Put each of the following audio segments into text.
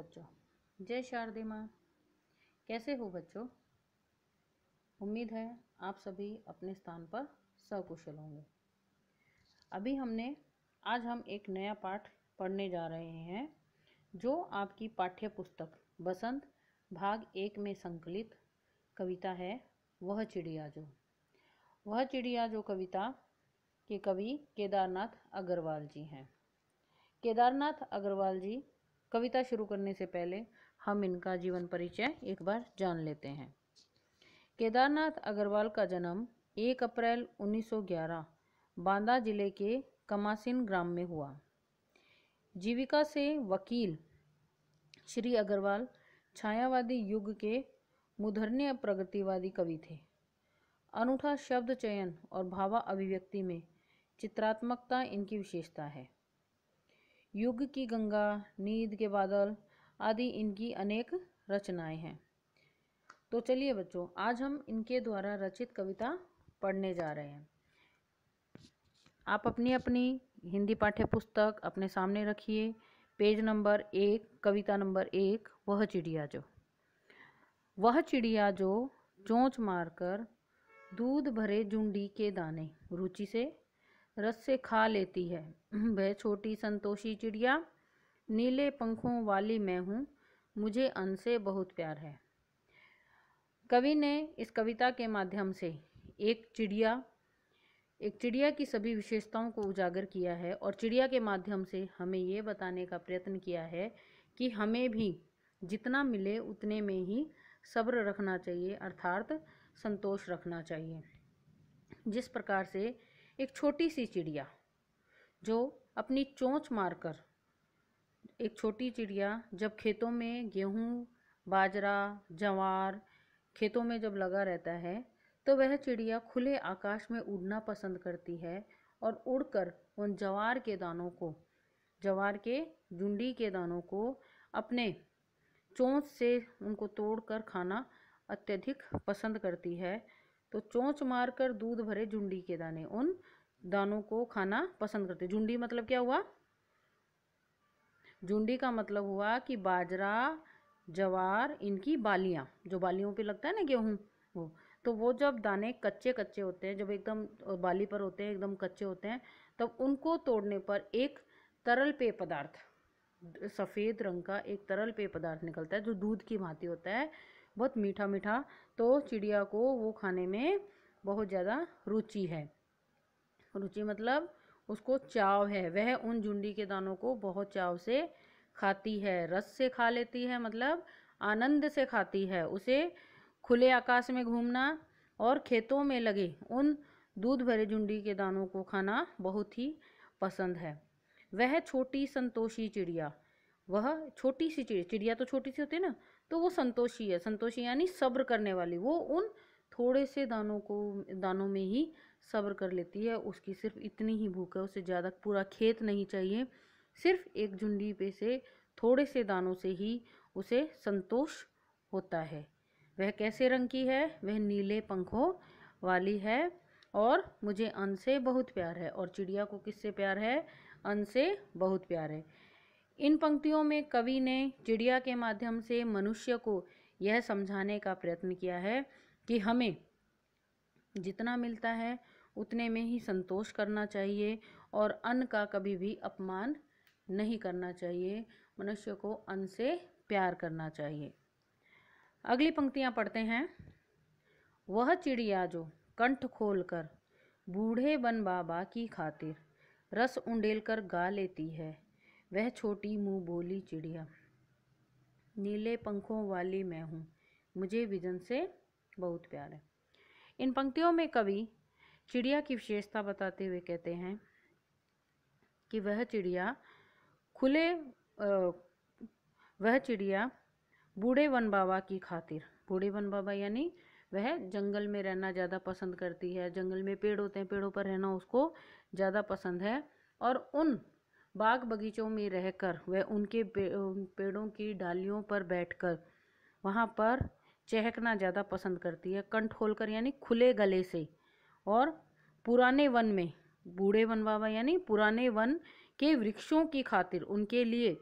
बच्चों, जय शारदे माँ। कैसे हो बच्चों? उम्मीद है आप सभी अपने स्थान पर सकुशल होंगे। आज हम एक नया पाठ पढ़ने जा रहे हैं जो आपकी पाठ्य पुस्तक बसंत भाग 1 में संकलित कविता है वह चिड़िया जो कविता के कवि केदारनाथ अग्रवाल जी हैं। केदारनाथ अग्रवाल जी, कविता शुरू करने से पहले हम इनका जीवन परिचय एक बार जान लेते हैं। केदारनाथ अग्रवाल का जन्म 1 अप्रैल 1911 बांदा जिले के कमासिन ग्राम में हुआ। जीविका से वकील श्री अग्रवाल छायावादी युग के मूर्धन्य प्रगतिवादी कवि थे। अनूठा शब्द चयन और भावा अभिव्यक्ति में चित्रात्मकता इनकी विशेषता है। युग की गंगा, नींद के बादल आदि इनकी अनेक रचनाएं हैं। तो चलिए बच्चों, आज हम इनके द्वारा रचित कविता पढ़ने जा रहे हैं। आप अपनी अपनी हिंदी पाठ्य पुस्तक अपने सामने रखिए। पेज नंबर 1, कविता नंबर 1, वह चिड़िया जो चोंच मारकर दूध भरे जुंडी के दाने रुचि से रस से खा लेती है। वह छोटी संतोषी चिड़िया, नीले पंखों वाली मैं हूँ, मुझे अन्न से बहुत प्यार है। कवि ने इस कविता के माध्यम से एक चिड़िया की सभी विशेषताओं को उजागर किया है और चिड़िया के माध्यम से हमें ये बताने का प्रयत्न किया है कि हमें भी जितना मिले उतने में ही सब्र रखना चाहिए, अर्थात संतोष रखना चाहिए। जिस प्रकार से एक छोटी सी चिड़िया जो अपनी चोंच मारकर, एक छोटी चिड़िया जब खेतों में गेहूं, बाजरा, ज्वार खेतों में जब लगा रहता है तो वह चिड़िया खुले आकाश में उड़ना पसंद करती है और उड़कर उन ज्वार के जुंडी के दानों को अपने चोंच से उनको तोड़कर खाना अत्यधिक पसंद करती है। तो चोंच मारकर दूध भरे जुंडी के दाने, उन दानों को खाना पसंद करते। जुंडी मतलब क्या हुआ? जुंडी का मतलब हुआ कि बाजरा, ज्वार, इनकी बालियां, जो बालियों पे लगता है ना गेहूं, वो जब दाने कच्चे कच्चे होते हैं, जब एकदम बाली पर होते हैं, एकदम कच्चे होते हैं, तब उनको तोड़ने पर एक तरल पेय पदार्थ, सफ़ेद रंग का एक तरल पेय पदार्थ निकलता है जो दूध की भांति होता है, बहुत मीठा मीठा। तो चिड़िया को वो खाने में बहुत ज़्यादा रुचि है। रुचि मतलब उसको चाव है, वह उन जुंडी के दानों को बहुत चाव से खाती है। रस से खा लेती है मतलब आनंद से खाती है। उसे खुले आकाश में घूमना और खेतों में लगे उन दूध भरे जुंडी के दानों को खाना बहुत ही पसंद है। वह छोटी संतोषी चिड़िया, वह छोटी सी चिड़िया तो छोटी सी होती है ना, तो वो संतोषी है। संतोषी यानी सब्र करने वाली। वो उन थोड़े से दानों में ही सब्र कर लेती है। उसकी सिर्फ इतनी ही भूख है, उसे ज़्यादा पूरा खेत नहीं चाहिए। सिर्फ एक जुंडी पे से थोड़े से दानों से ही उसे संतोष होता है। वह कैसे रंग की है? वह नीले पंखों वाली है और मुझे अन्न से बहुत प्यार है। और चिड़िया को किससे प्यार है? अन्न से बहुत प्यार है। इन पंक्तियों में कवि ने चिड़िया के माध्यम से मनुष्य को यह समझाने का प्रयत्न किया है कि हमें जितना मिलता है उतने में ही संतोष करना चाहिए और अन्न का कभी भी अपमान नहीं करना चाहिए। मनुष्य को अन्न से प्यार करना चाहिए। अगली पंक्तियां पढ़ते हैं। वह चिड़िया जो कंठ खोलकर बूढ़े बन बाबा की खातिर रस उंडेल कर गा लेती है, वह छोटी मुंह बोली चिड़िया, नीले पंखों वाली मैं हूँ, मुझे विजन से बहुत प्यार है। इन पंक्तियों में कवि चिड़िया की विशेषता बताते हुए कहते हैं कि वह चिड़िया बूढ़े वन बाबा की खातिर, बूढ़े वन बाबा यानी वह जंगल में रहना ज़्यादा पसंद करती है। जंगल में पेड़ होते हैं, पेड़ों पर रहना उसको ज़्यादा पसंद है और उन बाग बगीचों में रहकर वह उनके पेड़ों की डालियों पर बैठकर वहाँ पर चहकना ज़्यादा पसंद करती है। कंठ खोलकर यानी खुले गले से। और पुराने वन में, बूढ़े वन बाबा यानी पुराने वन के वृक्षों की खातिर, उनके लिए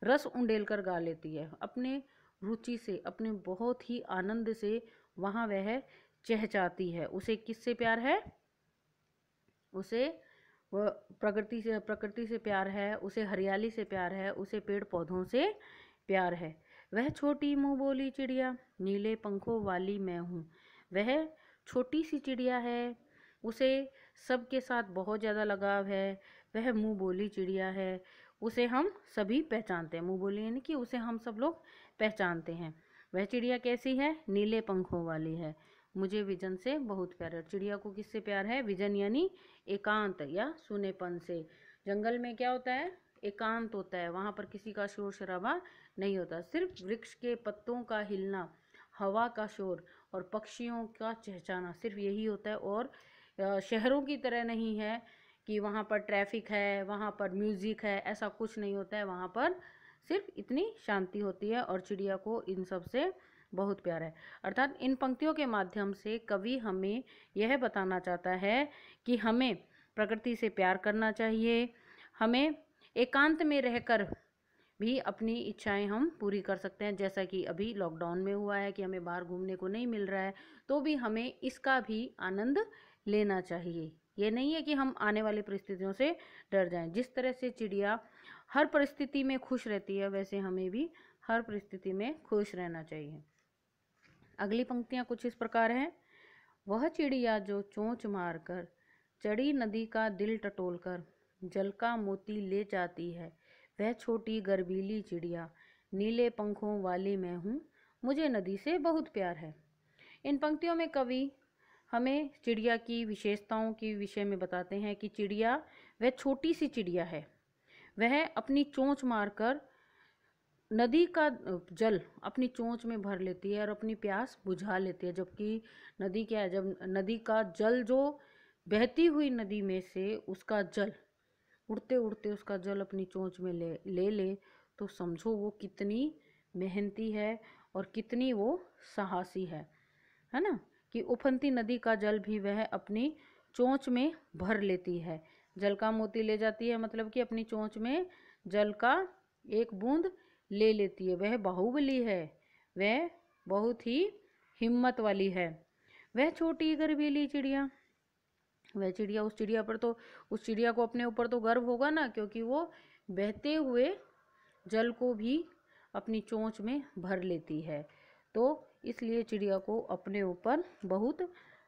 रस उंडेल कर गा लेती है, अपने रुचि से, अपने बहुत ही आनंद से वहाँ वह चहचहाती है। उसे किससे प्यार है? उसे वह प्रकृति से प्यार है, उसे हरियाली से प्यार है, उसे पेड़ पौधों से प्यार है। वह छोटी मुंह बोली चिड़िया, नीले पंखों वाली मैं हूँ। वह छोटी सी चिड़िया है, उसे सबके साथ बहुत ज़्यादा लगाव है। वह मुंह बोली चिड़िया है, उसे हम सभी पहचानते हैं। मुंह बोली यानी कि उसे हम सब लोग पहचानते हैं। वह चिड़िया कैसी है? नीले पंखों वाली है। मुझे विजन से बहुत प्यार है। चिड़िया को किससे प्यार है? विजन यानी एकांत या सुनेपन से। जंगल में क्या होता है? एकांत होता है, वहाँ पर किसी का शोर शराबा नहीं होता, सिर्फ वृक्ष के पत्तों का हिलना, हवा का शोर और पक्षियों का चहचहाना, सिर्फ यही होता है। और शहरों की तरह नहीं है कि वहाँ पर ट्रैफिक है, वहाँ पर म्यूजिक है, ऐसा कुछ नहीं होता है। वहाँ पर सिर्फ इतनी शांति होती है और चिड़िया को इन सब से बहुत प्यार है। अर्थात इन पंक्तियों के माध्यम से कवि हमें यह बताना चाहता है कि हमें प्रकृति से प्यार करना चाहिए, हमें एकांत में रहकर भी अपनी इच्छाएं हम पूरी कर सकते हैं। जैसा कि अभी लॉकडाउन में हुआ है कि हमें बाहर घूमने को नहीं मिल रहा है, तो भी हमें इसका भी आनंद लेना चाहिए। ये नहीं है कि हम आने वाली परिस्थितियों से डर जाएं। जिस तरह से चिड़िया हर परिस्थिति में खुश रहती है, वैसे हमें भी हर परिस्थिति में खुश रहना चाहिए। अगली पंक्तियां कुछ इस प्रकार हैं। वह चिड़िया जो चोंच मारकर चढ़ी नदी का दिल टटोलकर जल का मोती ले जाती है, वह छोटी गर्वीली चिड़िया, नीले पंखों वाली मैं हूँ, मुझे नदी से बहुत प्यार है। इन पंक्तियों में कवि हमें चिड़िया की विशेषताओं के विषय में बताते हैं कि चिड़िया वह छोटी सी चिड़िया है, वह अपनी चोंच मारकर नदी का जल अपनी चोंच में भर लेती है और अपनी प्यास बुझा लेती है। जबकि नदी क्या है? जब नदी का जल, जो बहती हुई नदी में से उसका जल उड़ते उड़ते उसका जल अपनी चोंच में ले तो समझो वो कितनी मेहनती है और कितनी वो साहसी है ना? कि उफनती नदी का जल भी वह अपनी चोंच में भर लेती है। जल का मोती ले जाती है मतलब कि अपनी चोंच में जल का एक बूंद ले लेती है। वह बाहुबली है, वह बहुत ही हिम्मत वाली है। वह छोटी गर्वीली चिड़िया, वह चिड़िया, उस चिड़िया को अपने ऊपर तो गर्व होगा ना, क्योंकि वो बहते हुए जल को भी अपनी चोंच में भर लेती है, तो इसलिए चिड़िया को अपने ऊपर बहुत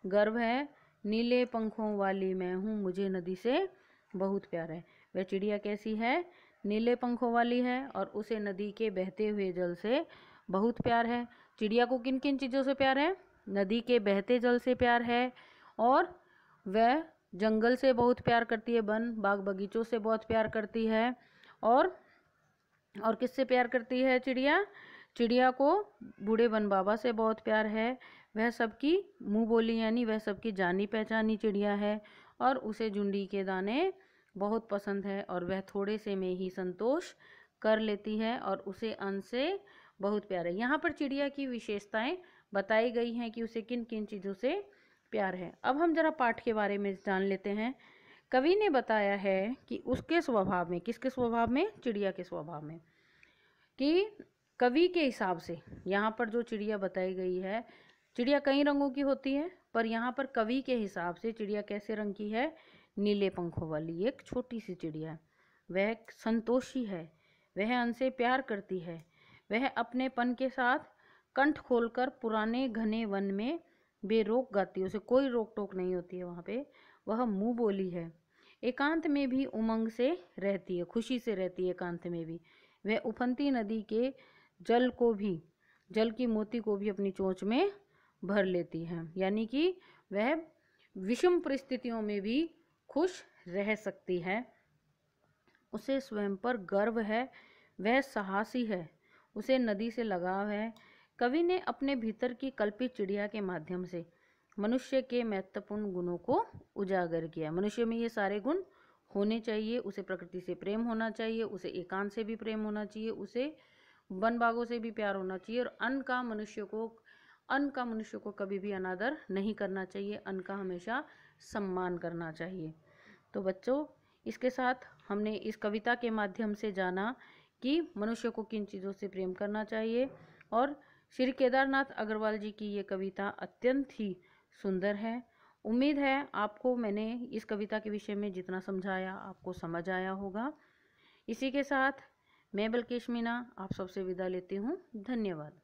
गर्व है। नीले पंखों वाली मैं हूँ, मुझे नदी से बहुत प्यार है। वह चिड़िया कैसी है? नीले पंखों वाली है और उसे नदी के बहते हुए जल से बहुत प्यार है। चिड़िया को किन किन चीज़ों से प्यार है? नदी के बहते जल से प्यार है, और वह जंगल से बहुत प्यार करती है, वन बाग बगीचों से बहुत प्यार करती है। और किससे प्यार करती है चिड़िया? चिड़िया को बूढ़े वन बाबा से बहुत प्यार है। वह सबकी मुंह बोली यानी वह सबकी जानी पहचानी चिड़िया है और उसे जुंडी के दाने बहुत पसंद है और वह थोड़े से में ही संतोष कर लेती है और उसे अन्न से बहुत प्यार है। यहाँ पर चिड़िया की विशेषताएं बताई गई हैं कि उसे किन किन चीज़ों से प्यार है। अब हम जरा पाठ के बारे में जान लेते हैं। कवि ने बताया है कि उसके स्वभाव में, किसके स्वभाव में? चिड़िया के स्वभाव में, कि कवि के हिसाब से यहाँ पर जो चिड़िया बताई गई है, चिड़िया कई रंगों की होती है, पर यहाँ पर कवि के हिसाब से चिड़िया कैसे रंग की है? नीले पंखों वाली एक छोटी सी चिड़िया। वह संतोषी है, वह अन्न से प्यार करती है, वह अपनेपन के साथ कंठ खोलकर पुराने घने वन में बेरोक गाती है, उसे कोई रोक टोक नहीं होती है वहाँ पे। वह मुंह बोली है, एकांत में भी उमंग से रहती है, खुशी से रहती है एकांत में भी। वह उफनती नदी के जल की मोती को भी अपनी चोंच में भर लेती है, यानी कि वह विषम परिस्थितियों में भी खुश रह सकती है। उसे स्वयं पर गर्व है, वह साहसी है, उसे नदी से लगाव है। कवि ने अपने भीतर की कल्पित चिड़िया के माध्यम से मनुष्य के महत्वपूर्ण गुणों को उजागर किया। मनुष्य में ये सारे गुण होने चाहिए। उसे प्रकृति से प्रेम होना चाहिए, उसे एकांत से भी प्रेम होना चाहिए, उसे वन बागों से भी प्यार होना चाहिए, और अन्न का मनुष्य को कभी भी अनादर नहीं करना चाहिए। अन्न का हमेशा सम्मान करना चाहिए। तो बच्चों, इसके साथ हमने इस कविता के माध्यम से जाना कि मनुष्य को किन चीज़ों से प्रेम करना चाहिए। और श्री केदारनाथ अग्रवाल जी की ये कविता अत्यंत ही सुंदर है। उम्मीद है आपको मैंने इस कविता के विषय में जितना समझाया आपको समझ आया होगा। इसी के साथ मैं बल्केश मीना आप सबसे विदा लेती हूँ। धन्यवाद।